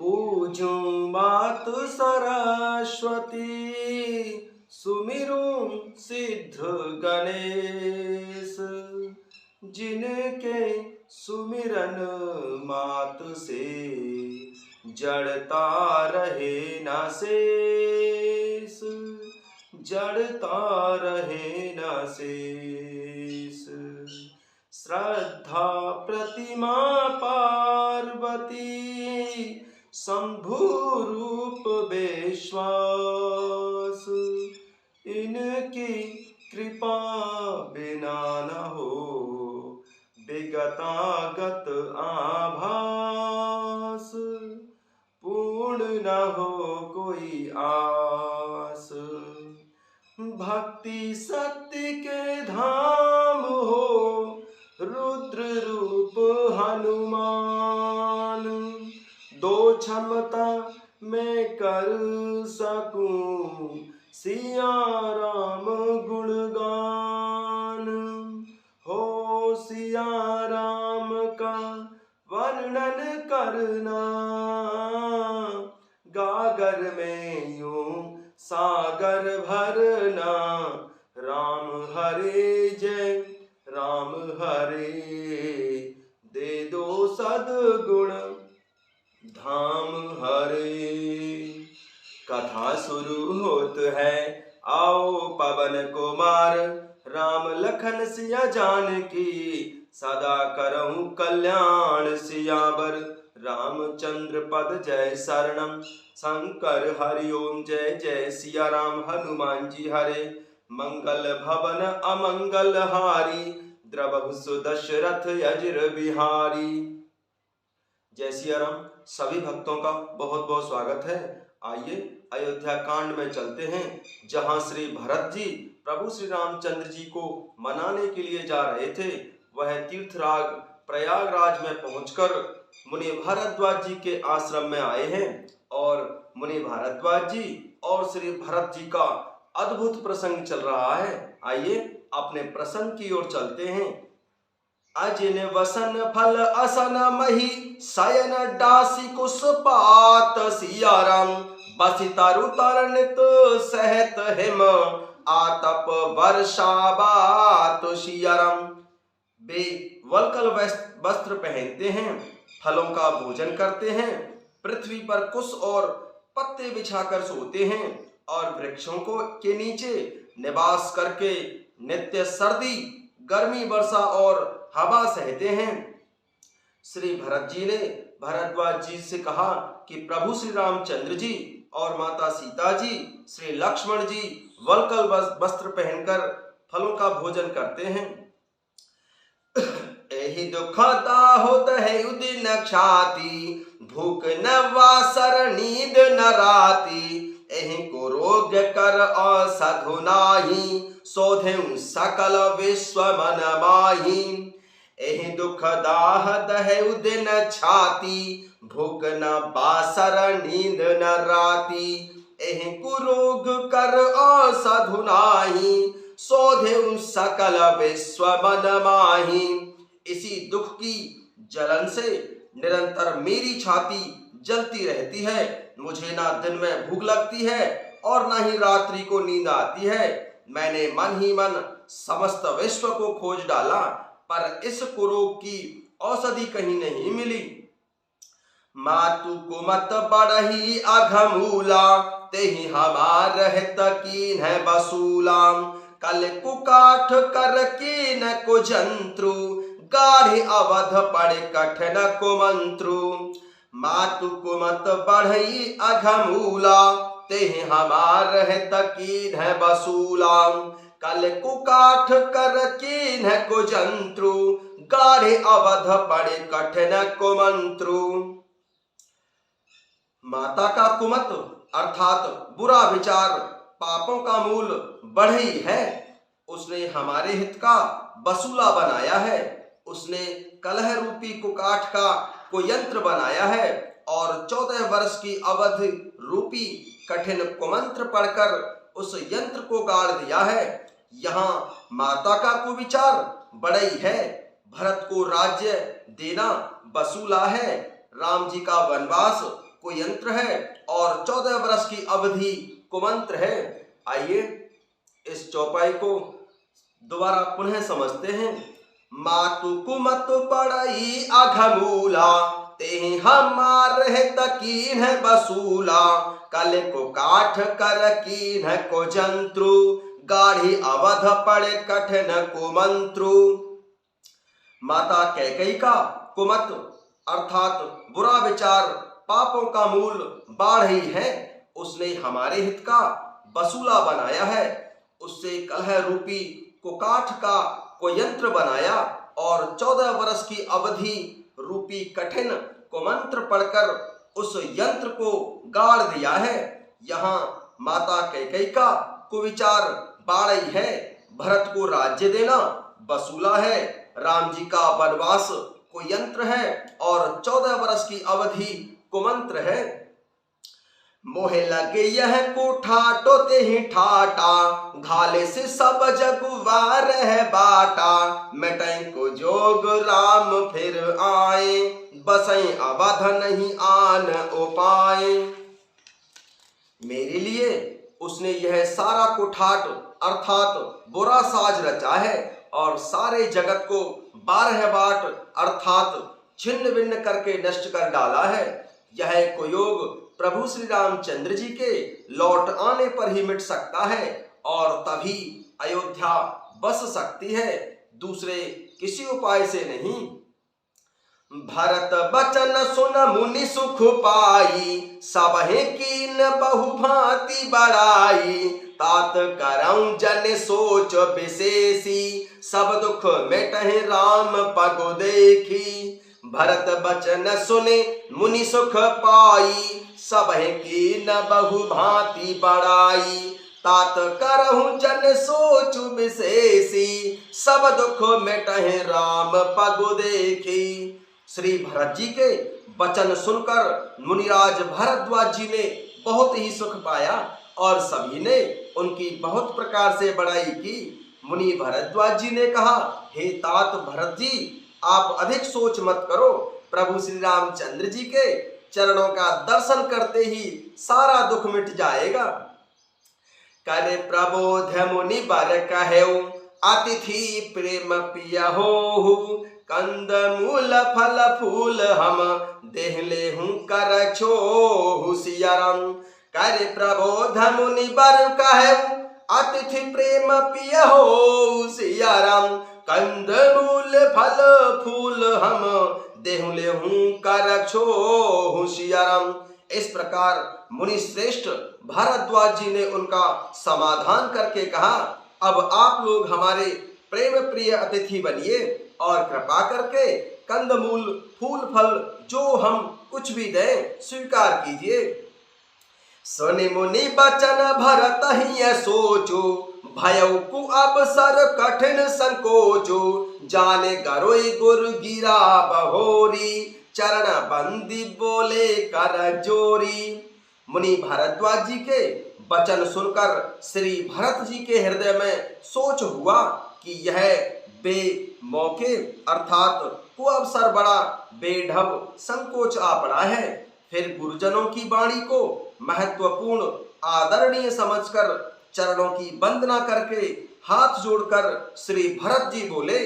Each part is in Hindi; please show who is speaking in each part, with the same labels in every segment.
Speaker 1: पूजूं मातु सरस्वती, सुमिरूं सिद्ध गणेश। जिनके सुमिरन मातु से, जड़ता रहे न शेष, जड़ता रहे न शेष। श्रद्धा प्रतिमा पार्वती, शंभु रूप विश्वास। इनकी कृपा बिना न हो, विगतागत आभास। पूर्ण न हो कोई आस। भक्ति शक्ति के धाम हो, रुद्र रूप हनुमान। दो क्षमता मैं कर सकूं, सिया राम गुणगान। हो सिया राम का वर्णन करना, गागर में यूं सागर भरना। राम हरे जय राम हरे, दे दो सद्गुण धाम हरे। कथा शुरू होत है, आओ पवन कुमार। राम लखन सिया जानकी, सदा करहूं कल्याण सियावर। रामचंद्र पद जय शरणम, शंकर हरि ओम जय जय सिया राम। हनुमान जी हरे, मंगल भवन अमंगल हारी। द्रवहु सुदशरथ अजर बिहारी। जय सिया राम। सभी भक्तों का बहुत बहुत स्वागत है। आइए अयोध्या कांड में चलते हैं, जहां श्री भरत जी प्रभु श्री रामचंद्र जी को मनाने के लिए जा रहे थे। वह तीर्थराज प्रयागराज में पहुंचकर मुनि भारद्वाज जी के आश्रम में आए हैं और मुनि भारद्वाज जी और श्री भरत जी का अद्भुत प्रसंग चल रहा है। आइए अपने प्रसंग की ओर चलते हैं। अजिन वसन फल असन मही, शयन डासी कुसपात। सिया राम बसि तरु तरनित, सहत हिम आतप वर्षा बात। सिया राम वे वल्कल वस्त्र पहनते हैं, फलों का भोजन करते हैं, पृथ्वी पर कुश और पत्ते बिछाकर सोते हैं और वृक्षों को के नीचे निवास करके नित्य सर्दी, गर्मी, वर्षा और हवा सहते हैं। श्री भरत जी ने भारद्वाज जी से कहा कि प्रभु श्री रामचंद्र जी और माता सीता जी, श्री लक्ष्मण जी वल्कल वस्त्र पहनकर फलों का भोजन करते हैं। एहि दुख दाहुत है उदिन क्षाति, भूख न वासर नींद न राति। एहि को रोग कर औषधु नाही, शोधें सकल विश्व मन माही। एहि दुख दाह दहे उदिन छाती, भूख न बासर नींद न राती। एहि कुरोग कर औषधु नाही, शोधें सकल विश्व मन माही। इसी दुख की जलन से निरंतर मेरी छाती जलती रहती है। मुझे ना दिन में भूख लगती है और ना ही रात्रि को नींद आती है। मैंने मन ही मन समस्त विश्व को खोज डाला, पर इस कुरोग की औषधि कहीं नहीं मिली। मातु कुमत बढ़ही अघमूला, तेहि हमार रहत कीन है बसूला। कल कुकाठ कर कीन कुजंत्रु, गाढ़ी अवध पड़े कठिन कुमंत्रु। मातु कुमत बढ़ई अघमूला, तेहि हमार रहत कीन है बसूला। कल कुकाठ कर कीन है कुजंत्रु, गाढ़े अवध पड़े कठिन कुमंत्रु। माता का कुमत अर्थात बुरा विचार पापों का मूल बढ़ई है। उसने हमारे हित का बसूला बनाया है। उसने कलह रूपी कुकाठ का कुयंत्र बनाया है और 14 वर्ष की अवधि रूपी कठिन कुमंत्र पढ़कर उस यंत्र को गाड़ दिया है। यहाँ माता का कुविचार बढ़ई है। भरत को राज्य देना बसूला है। राम जी का वनवास कुयंत्र है और 14 वर्ष की अवधि कुमंत्र है। आइए इस चौपाई को दोबारा पुनः समझते हैं। मातु कुमत पड़ई अघमूला, ते हमार है तकीन है बसूला, कल को काठ कर कीन को जंत्रु, गाढ़ी अवध पड़े कठिन कुमंत्रु। माता कैकेयी का कुमत अर्थात बुरा विचार पापों का मूल बाढ़ ही है। उसने हमारे हित का बसूला बनाया है, उससे कलह रूपी कुकाठ का कुयंत्र बनाया और 14 वर्ष की अवधि रूपी कठिन कुमंत्र पढ़कर उस यंत्र को गाड़ दिया है। यहाँ माता कैकेयी का कुविचार बाढ़ई है, भरत को राज्य देना बसूला है, राम जी का वनवास कुयंत्र है और 14 वर्ष की अवधि कुमंत्र है। मोहे लगे यह कुठाटो ते ही ठाटा, घाले से सब जगवार है बाटा, मिटाई को जोग राम फिर आए, बसई अवध नहीं आन उपाय। मेरे लिए उसने यह सारा कुठाट अर्थात बुरा साज रचा है और सारे जगत को 12 बाट अर्थात छिन्न भिन्न करके नष्ट कर डाला है। यह कुयोग प्रभु श्री रामचंद्र जी के लौट आने पर ही मिट सकता है और तभी अयोध्या बस सकती है, दूसरे किसी उपाय से नहीं। भरत बचन सुन मुनि सुख पाई, सबहे कीन बहु भांति बड़ाई, तात करऊं जन सोच विशेषी, सब दुख मिटहि राम पग देखी। भरत बचन सुने मुनि सुख पाई, सबहे कीन बहु भांति बड़ाई, तात करहु जन सोच विशेषी, सब दुख मिटहि राम पग देखी। श्री भरत जी के वचन सुनकर मुनिराज भरद्वाज जी ने बहुत ही सुख पाया और सभी ने उनकी बहुत प्रकार से बड़ाई की। मुनि भरद्वाज जी ने कहा, हे तात भरत जी, आप अधिक सोच मत करो, प्रभु श्री रामचंद्र जी के चरणों का दर्शन करते ही सारा दुख मिट जाएगा। करे प्रबोध मुनि बर कहेउ, अतिथि प्रेम पिया हो, कंद मूल फल फूल हम देहले हूँ कर छो सियाराम। करे प्रबोध मुनि बर कहेउ, अतिथि प्रेम पिया हो सियाराम, कंद मूल फल फूल हम देहले हूँ कर छो सियाराम। इस प्रकार मुनि श्रेष्ठ भारद्वाज जी ने उनका समाधान करके कहा, अब आप लोग हमारे प्रेम प्रिय अतिथि बनिए और कृपा करके कंदमूल फूल फल जो हम कुछ भी दें स्वीकार कीजिए। सुनि मुनि बचन भरत ही सोचो, भयउ कु अवसर कठिन संकोचो, जाने गरोई गुर गिरा बहोरी, चरण बंदी बोले कर जोरी। मुनि भारद्वाज जी के वचन सुनकर श्री भरत जी के हृदय में सोच हुआ कि यह बेमौके अर्थात कुअवसर बड़ा बेढब संकोच आ पड़ा है। फिर गुरुजनों की वाणी को महत्वपूर्ण आदरणीय समझकर चरणों की वंदना करके हाथ जोड़कर श्री भरत जी बोले,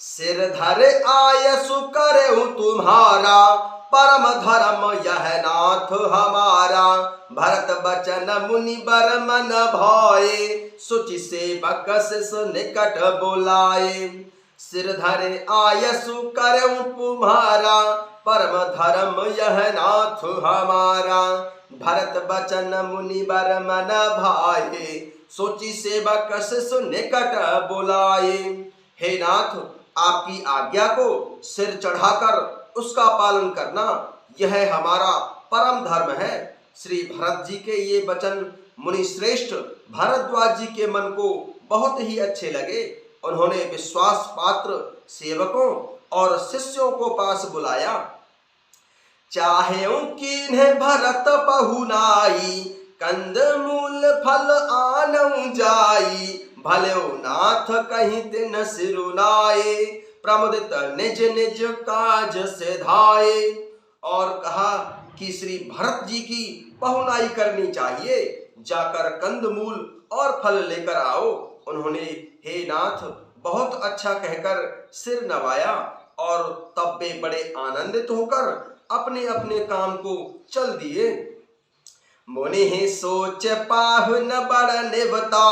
Speaker 1: सिर धरे आयसु करहु तुम्हारा, परम धर्म यह नाथ हमारा। भरत बचन मुनि बर मन भाए, सुचि सेवक शिष निकट बुलाए। सिर धरे आयसु करहु तुम्हारा, परम धर्म यह नाथ हमारा। भरत बचन मुनि बर मन भाए, सोचि सेवक शिष निकट बुलाए। हे नाथ, आपकी आज्ञा को सिर चढ़ाकर उसका पालन करना यह हमारा परम धर्म है। श्री भरत जी के ये वचन मुनि श्रेष्ठ भारद्वाज जी के मन को बहुत ही अच्छे लगे। उन्होंने विश्वास पात्र सेवकों और शिष्यों को पास बुलाया। चाहेऊ कीन्हे भरत पहुनाई, कंद मूल फल आनऊ जाई। भलेऊ नाथ कहीं तिन सिरुनाए, प्रमुदित निज निज काज से धाये। और कहा कि श्री भरत जी की पहुनाई करनी चाहिए, जाकर कंदमूल और फल लेकर आओ। उन्होंने हे नाथ बहुत अच्छा कहकर सिर नवाया और तब वे बड़े आनंदित होकर अपने अपने काम को चल दिए। मुनि सोच पाहुन बड़ नेवता,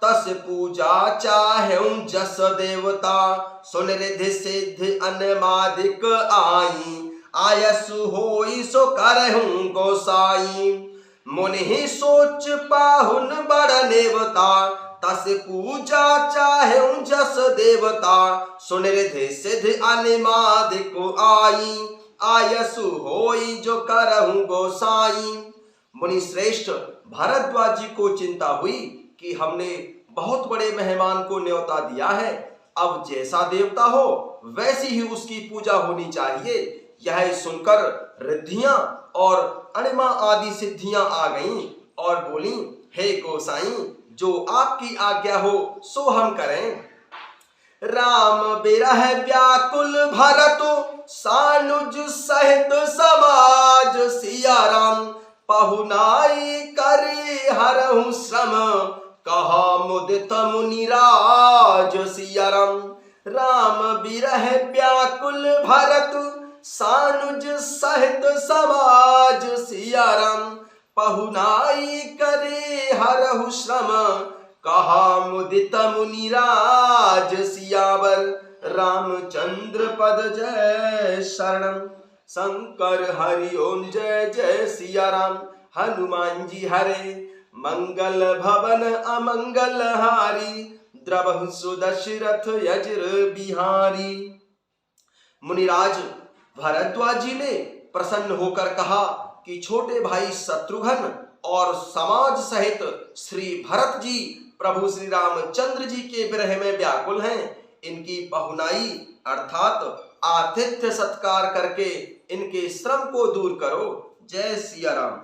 Speaker 1: तस पूजा चाहूं जस देवता। सुन रिधि सिद्धि अनमादिक आई, आयसु होई सो करहूं गोसाई। मुनि सोच पाहुन बड़ नेवता, तस पूजा चाहूं जस देवता। सुन रिधि सिद्धि अनमादिक आई, आयसु होई जो करहूं गोसाई। मुनि श्रेष्ठ भारद्वाज जी को चिंता हुई कि हमने बहुत बड़े मेहमान को न्योता दिया है, अब जैसा देवता हो वैसी ही उसकी पूजा होनी चाहिए। यह सुनकर रिद्धियां और अणिमा आदि सिद्धियां आ गईं और बोली, हे गोसाई, जो आपकी आज्ञा हो सो हम करें। राम बिरह व्याकुल भरत, सानुज सहित समाज सिया राम। पहुनाई करी हरहु श्रम, कहा मुदित मुनिराज सिया राम। राम बिरह व्याकुल भरत, सानुज सहित समाज सिया राम। पहुनाई करे हरहु श्रम, कहा मुदित मुनिराज सियावर। रामचंद्र पद जय शरणम, शंकर हरि ओम जय जय सिया राम। हनुमान जी हरे मंगल भवन अमंगल हारी, द्रवहु सुदशरथ यज्र बिहारी। मुनिराज भरद्वाज जी ने प्रसन्न होकर कहा कि छोटे भाई शत्रुघ्न और समाज सहित श्री भरत जी प्रभु श्री रामचंद्र जी के विरह में व्याकुल हैं। इनकी पहुनाई अर्थात आतिथ्य सत्कार करके इनके श्रम को दूर करो। जय सिया राम।